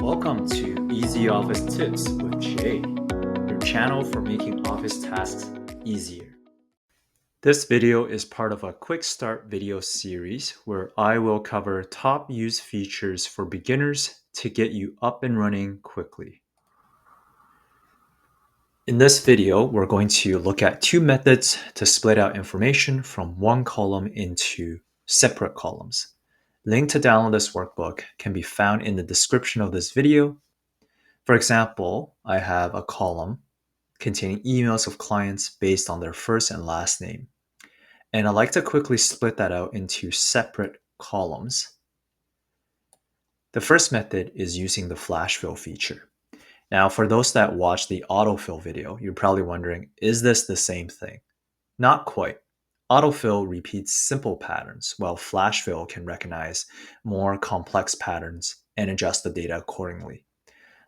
Welcome to Easy Office Tips with Jay, your channel for making office tasks easier. This video is part of a quick start video series where I will cover top used features for beginners to get you up and running quickly. In this video, we're going to look at two methods to split out information from one column into separate columns. Link to download this workbook can be found in the description of this video. For example, I have a column containing emails of clients based on their first and last name. And I'd like to quickly split that out into separate columns. The first method is using the Flash Fill feature. Now, for those that watch the AutoFill video, you're probably wondering, is this the same thing? Not quite. AutoFill repeats simple patterns, while Flash Fill can recognize more complex patterns and adjust the data accordingly.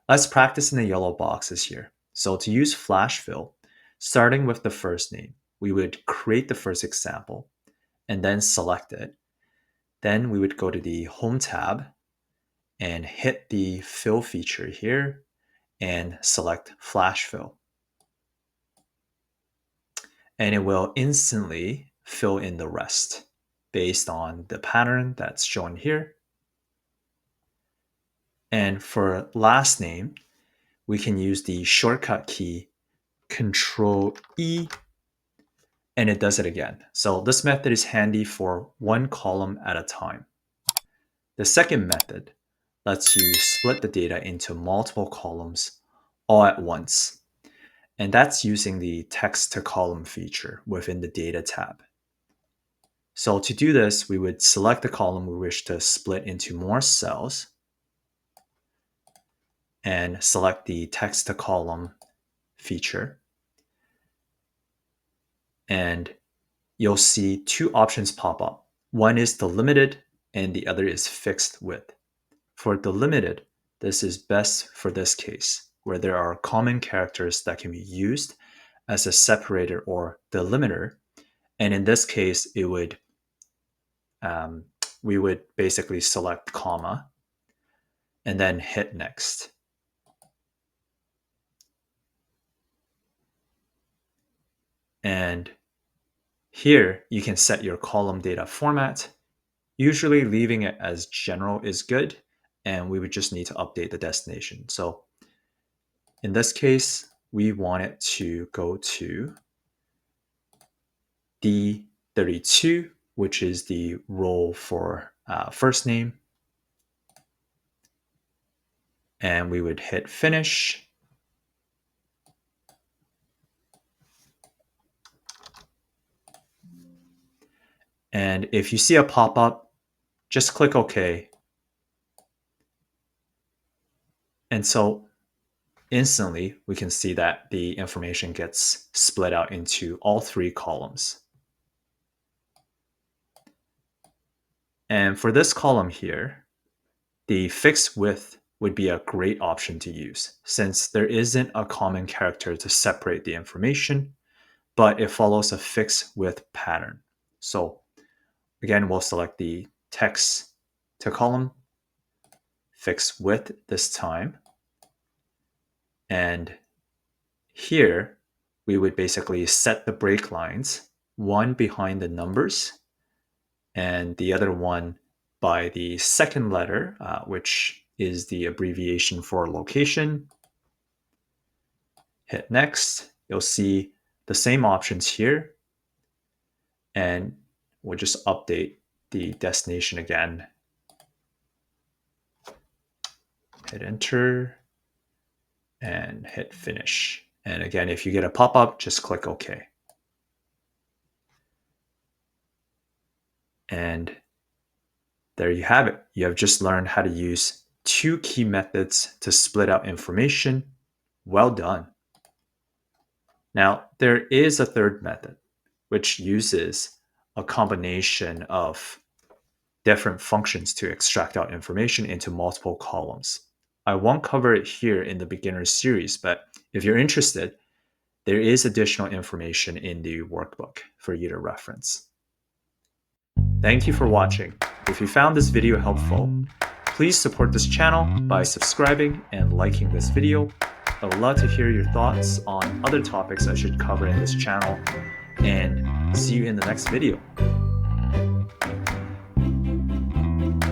Let's practice in the yellow boxes here. So to use Flash Fill, starting with the first name, we would create the first example and then select it. Then we would go to the Home tab and hit the Fill feature here and select Flash Fill. And it will instantly fill in the rest based on the pattern that's shown here. And for last name, we can use the shortcut key Control E, and it does it again. So this method is handy for one column at a time. The second method lets you split the data into multiple columns all at once. And that's using the text to column feature within the data tab. So to do this, we would select the column we wish to split into more cells and select the text to column feature. And you'll see two options pop up. One is delimited and the other is fixed width. For delimited, this is best for this case, where there are common characters that can be used as a separator or delimiter. And in this case, it would we would basically select comma and then hit next. And here you can set your column data format. Usually leaving it as general is good, and we would just need to update the destination. So in this case, we want it to go to D32, which is the role for first name. And we would hit finish. And if you see a pop-up, just click OK. And so instantly, we can see that the information gets split out into all three columns. And for this column here, the fixed width would be a great option to use since there isn't a common character to separate the information, but it follows a fixed width pattern. So again, we'll select the text to column, fixed width this time. And here, we would basically set the break lines, one behind the numbers and the other one by the second letter, which is the abbreviation for location. Hit next. You'll see the same options here. And we'll just update the destination again. Hit enter and hit finish. And again, if you get a pop-up, just click OK. And there you have it. You have just learned how to use two key methods to split out information. Well done. Now, there is a third method, which uses a combination of different functions to extract out information into multiple columns. I won't cover it here in the beginner series, but if you're interested, there is additional information in the workbook for you to reference. Thank you for watching. If you found this video helpful, Please support this channel by subscribing and liking this video. I would love to hear your thoughts on other topics I should cover in this channel, and see you in the next video.